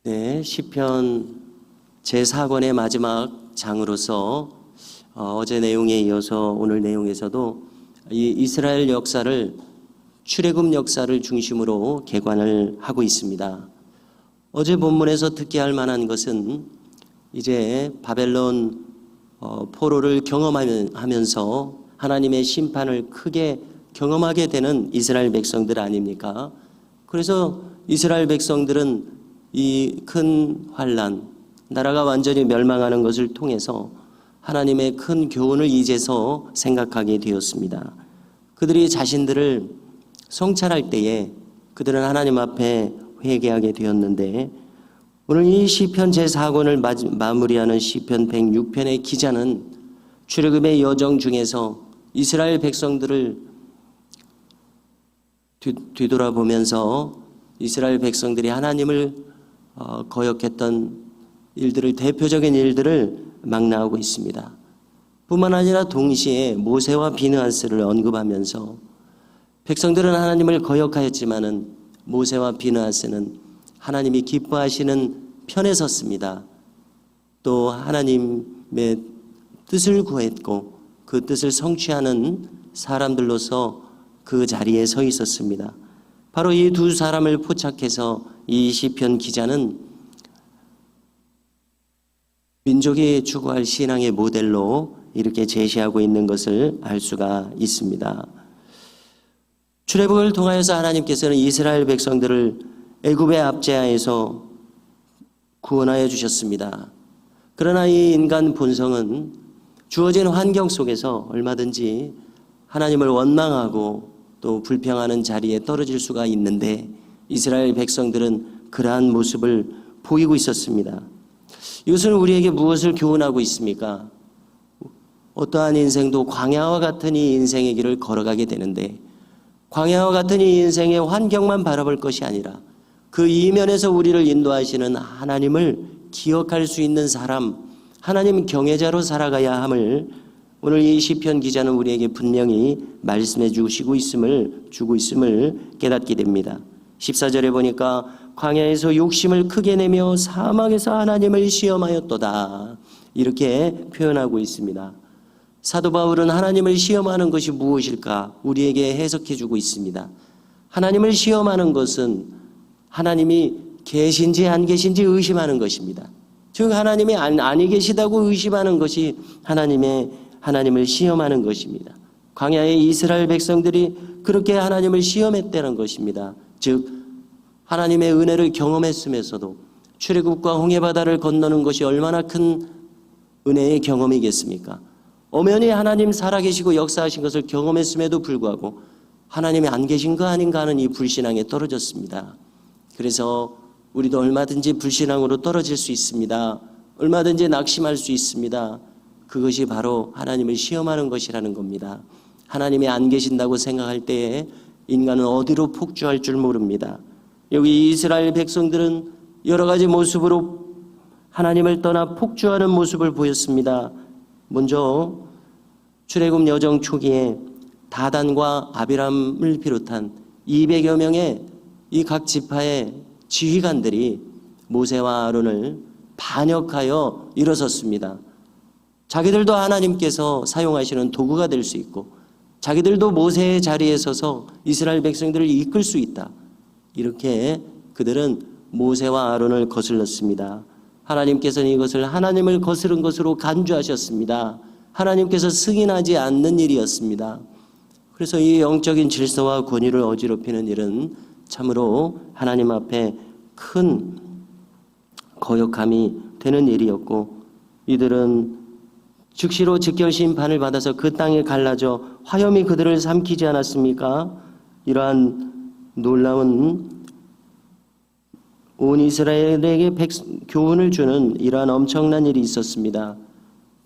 네, 시편 제4권의 마지막 장으로서 어제 내용에 이어서 오늘 내용에서도 이 이스라엘 역사를 출애굽 역사를 중심으로 개관을 하고 있습니다. 어제 본문에서 듣게 할 만한 것은 이제 바벨론 포로를 경험하면서 하나님의 심판을 크게 경험하게 되는 이스라엘 백성들 아닙니까? 그래서 이스라엘 백성들은 이 큰 환난, 나라가 완전히 멸망하는 것을 통해서 하나님의 큰 교훈을 이제서 생각하게 되었습니다. 그들이 자신들을 성찰할 때에 그들은 하나님 앞에 회개하게 되었는데, 오늘 이 시편 제4권을 마무리하는 시편 106편의 기자는 출애굽의 여정 중에서 이스라엘 백성들을 뒤돌아보면서 이스라엘 백성들이 하나님을 거역했던 일들을, 대표적인 일들을 망라하고 있습니다. 뿐만 아니라 동시에 모세와 비느하스를 언급하면서 백성들은 하나님을 거역하였지만은 모세와 비느하스는 하나님이 기뻐하시는 편에 섰습니다. 또 하나님의 뜻을 구했고 그 뜻을 성취하는 사람들로서 그 자리에 서 있었습니다. 바로 이 두 사람을 포착해서 이 시편 기자는 민족이 추구할 신앙의 모델로 이렇게 제시하고 있는 것을 알 수가 있습니다. 출애굽을 통하여서 하나님께서는 이스라엘 백성들을 애굽의 압제하에서 구원하여 주셨습니다. 그러나 이 인간 본성은 주어진 환경 속에서 얼마든지 하나님을 원망하고 또 불평하는 자리에 떨어질 수가 있는데, 이스라엘 백성들은 그러한 모습을 보이고 있었습니다. 이것은 우리에게 무엇을 교훈하고 있습니까? 어떠한 인생도 광야와 같은 이 인생의 길을 걸어가게 되는데, 광야와 같은 이 인생의 환경만 바라볼 것이 아니라 그 이면에서 우리를 인도하시는 하나님을 기억할 수 있는 사람, 하나님 경외자로 살아가야 함을 오늘 이 시편 기자는 우리에게 분명히 말씀해 주고 있음을 깨닫게 됩니다. 14절에 보니까 광야에서 욕심을 크게 내며 사막에서 하나님을 시험하였도다, 이렇게 표현하고 있습니다. 사도 바울은 하나님을 시험하는 것이 무엇일까 우리에게 해석해 주고 있습니다. 하나님을 시험하는 것은 하나님이 계신지 안 계신지 의심하는 것입니다. 즉 하나님이 아니 계시다고 의심하는 것이 하나님을 시험하는 것입니다. 광야의 이스라엘 백성들이 그렇게 하나님을 시험했다는 것입니다. 즉 하나님의 은혜를 경험했으면서도 출애굽과 홍해바다를 건너는 것이 얼마나 큰 은혜의 경험이겠습니까? 엄연히 하나님 살아계시고 역사하신 것을 경험했음에도 불구하고 하나님이 안 계신 거 아닌가 하는 이 불신앙에 떨어졌습니다. 그래서 우리도 얼마든지 불신앙으로 떨어질 수 있습니다. 얼마든지 낙심할 수 있습니다. 그것이 바로 하나님을 시험하는 것이라는 겁니다. 하나님이 안 계신다고 생각할 때에 인간은 어디로 폭주할 줄 모릅니다. 여기 이스라엘 백성들은 여러 가지 모습으로 하나님을 떠나 폭주하는 모습을 보였습니다. 먼저 출애굽 여정 초기에 다단과 아비람을 비롯한 200여 명의 이 각 지파의 지휘관들이 모세와 아론을 반역하여 일어섰습니다. 자기들도 하나님께서 사용하시는 도구가 될 수 있고 자기들도 모세의 자리에 서서 이스라엘 백성들을 이끌 수 있다, 이렇게 그들은 모세와 아론을 거슬렀습니다. 하나님께서는 이것을 하나님을 거스른 것으로 간주하셨습니다. 하나님께서 승인하지 않는 일이었습니다. 그래서 이 영적인 질서와 권위를 어지럽히는 일은 참으로 하나님 앞에 큰 거역함이 되는 일이었고, 이들은 즉시로 즉결 심판을 받아서 그 땅에 갈라져 화염이 그들을 삼키지 않았습니까? 이러한 놀라운 온 이스라엘에게 교훈을 주는 이러한 엄청난 일이 있었습니다.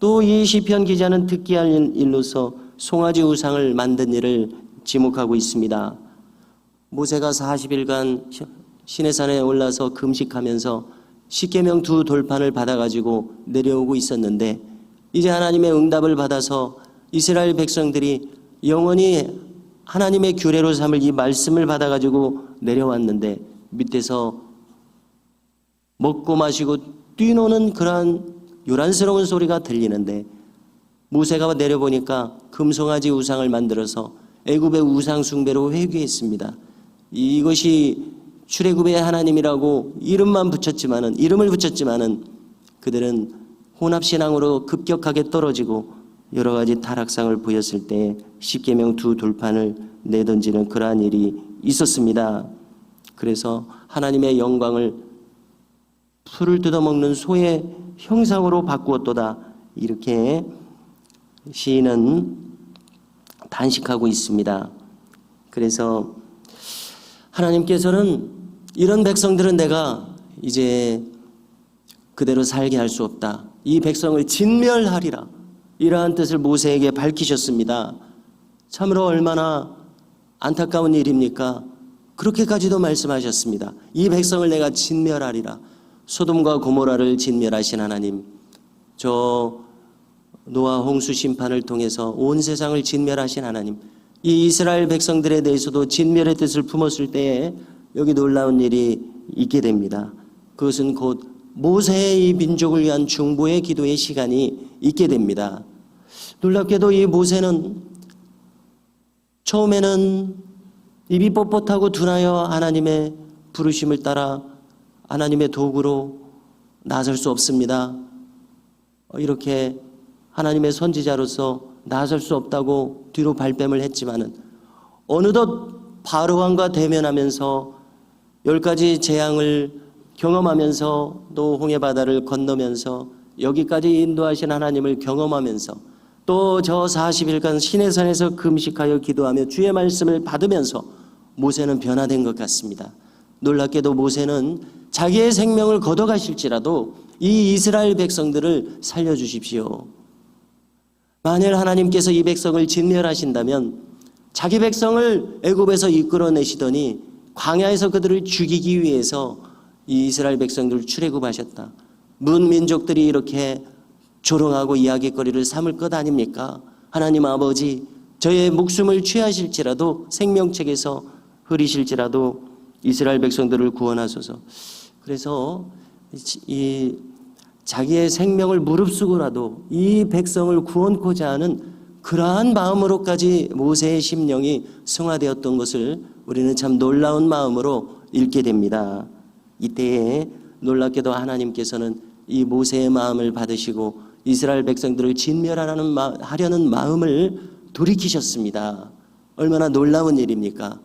또 이 시편 기자는 특기할 일로서 송아지 우상을 만든 일을 지목하고 있습니다. 모세가 40일간 시내산에 올라서 금식하면서 십계명 2 돌판을 받아가지고 내려오고 있었는데, 이제 하나님의 응답을 받아서 이스라엘 백성들이 영원히 하나님의 규례로 삼을 이 말씀을 받아가지고 내려왔는데, 밑에서 먹고 마시고 뛰노는 그러한 요란스러운 소리가 들리는데 모세가 내려보니까 금송아지 우상을 만들어서 애굽의 우상 숭배로 회귀했습니다. 이것이 출애굽의 하나님이라고 이름을 붙였지만은 그들은 혼합신앙으로 급격하게 떨어지고 여러 가지 타락상을 보였을 때 십계명 두 돌판을 내던지는 그러한 일이 있었습니다. 그래서 하나님의 영광을 풀을 뜯어먹는 소의 형상으로 바꾸었도다. 이렇게 시인은 단식하고 있습니다. 그래서 하나님께서는 이런 백성들은 내가 이제 그대로 살게 할 수 없다. 이 백성을 진멸하리라. 이러한 뜻을 모세에게 밝히셨습니다. 참으로 얼마나 안타까운 일입니까? 그렇게까지도 말씀하셨습니다. 이 백성을 내가 진멸하리라. 소돔과 고모라를 진멸하신 하나님, 저 노아 홍수 심판을 통해서 온 세상을 진멸하신 하나님, 이 이스라엘 백성들에 대해서도 진멸의 뜻을 품었을 때에 여기 놀라운 일이 있게 됩니다. 그것은 곧 모세의 이 민족을 위한 중보의 기도의 시간이 있게 됩니다. 놀랍게도 이 모세는 처음에는 입이 뻣뻣하고 둔하여 하나님의 부르심을 따라 하나님의 도구로 나설 수 없습니다. 이렇게 하나님의 선지자로서 나설 수 없다고 뒤로 발뺌을 했지만은 어느덧 바로왕과 대면하면서 10가지 재앙을 경험하면서 또 홍해바다를 건너면서 여기까지 인도하신 하나님을 경험하면서 또 저 40일간 시내산에서 금식하여 기도하며 주의 말씀을 받으면서 모세는 변화된 것 같습니다. 놀랍게도 모세는 자기의 생명을 걷어가실지라도 이 이스라엘 백성들을 살려주십시오. 만일 하나님께서 이 백성을 진멸하신다면 자기 백성을 애굽에서 이끌어내시더니 광야에서 그들을 죽이기 위해서 이 이스라엘 백성들을 출애굽하셨다. 문민족들이 이렇게 조롱하고 이야기거리를 삼을 것 아닙니까? 하나님 아버지, 저의 목숨을 취하실지라도 생명책에서 흐리실지라도 이스라엘 백성들을 구원하소서. 그래서 이 자기의 생명을 무릅쓰고라도 이 백성을 구원코자 하는 그러한 마음으로까지 모세의 심령이 승화되었던 것을 우리는 참 놀라운 마음으로 읽게 됩니다. 이때에 놀랍게도 하나님께서는 이 모세의 마음을 받으시고 이스라엘 백성들을 진멸하려는 마음을 돌이키셨습니다. 얼마나 놀라운 일입니까?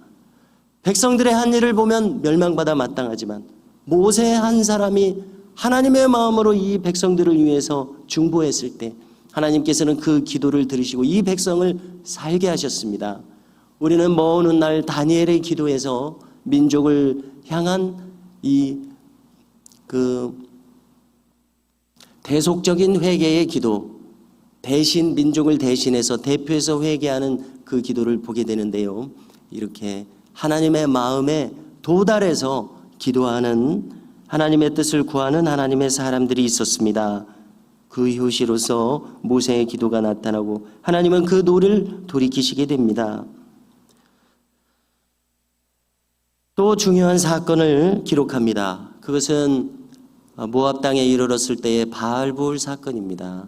백성들의 한 일을 보면 멸망받아 마땅하지만 모세 한 사람이 하나님의 마음으로 이 백성들을 위해서 중보했을 때 하나님께서는 그 기도를 들으시고 이 백성을 살게 하셨습니다. 우리는 먼 훗날 다니엘의 기도에서 민족을 향한 대속적인 회개의 기도, 대신 민족을 대신해서 대표해서 회개하는 그 기도를 보게 되는데요. 이렇게 하나님의 마음에 도달해서 기도하는 하나님의 뜻을 구하는 하나님의 사람들이 있었습니다. 그 효시로서 모세의 기도가 나타나고 하나님은 그 노를 돌이키시게 됩니다. 또 중요한 사건을 기록합니다. 그것은 모압 땅에 이르렀을 때의 바알보을 사건입니다.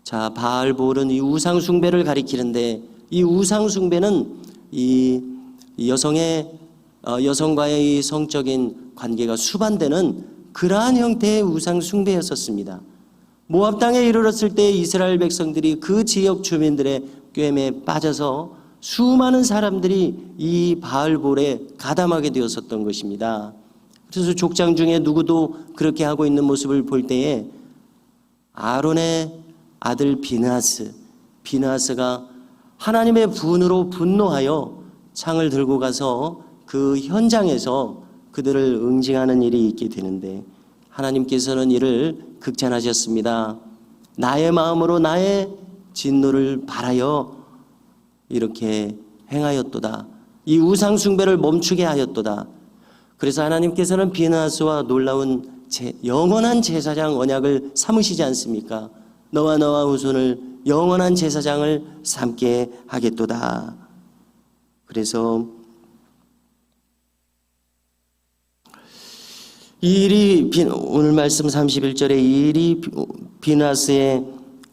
자, 바알보을은 이 우상 숭배를 가리키는데 이 우상 숭배는 이 여성과의 이 성적인 관계가 수반되는 그러한 형태의 우상 숭배였었습니다. 모압 땅에 이르렀을 때 이스라엘 백성들이 그 지역 주민들의 꾀임에 빠져서 수많은 사람들이 이 바알볼에 가담하게 되었었던 것입니다. 그래서 족장 중에 누구도 그렇게 하고 있는 모습을 볼 때에 아론의 아들 비느하스가 하나님의 분으로 분노하여 창을 들고 가서 그 현장에서 그들을 응징하는 일이 있게 되는데 하나님께서는 이를 극찬하셨습니다. 나의 마음으로 나의 진노를 발하여 이렇게 행하였도다. 이 우상 숭배를 멈추게 하였도다. 그래서 하나님께서는 비느하스와 놀라운 영원한 제사장 언약을 삼으시지 않습니까? 너와 너와 후손을 영원한 제사장을 삼게 하겠도다. 그래서 이 일이 오늘 말씀 31절에 이 일이 비나스의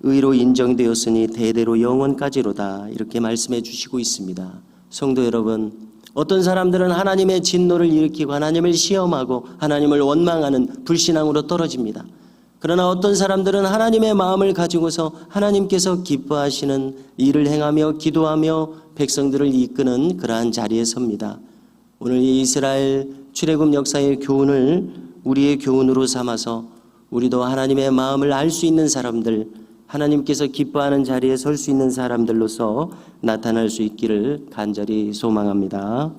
의로 인정되었으니 대대로 영원까지로다 이렇게 말씀해 주시고 있습니다. 성도 여러분, 어떤 사람들은 하나님의 진노를 일으키고 하나님을 시험하고 하나님을 원망하는 불신앙으로 떨어집니다. 그러나 어떤 사람들은 하나님의 마음을 가지고서 하나님께서 기뻐하시는 일을 행하며 기도하며 백성들을 이끄는 그러한 자리에 섭니다. 오늘 이 이스라엘 출애굽 역사의 교훈을 우리의 교훈으로 삼아서 우리도 하나님의 마음을 알 수 있는 사람들, 하나님께서 기뻐하는 자리에 설 수 있는 사람들로서 나타날 수 있기를 간절히 소망합니다.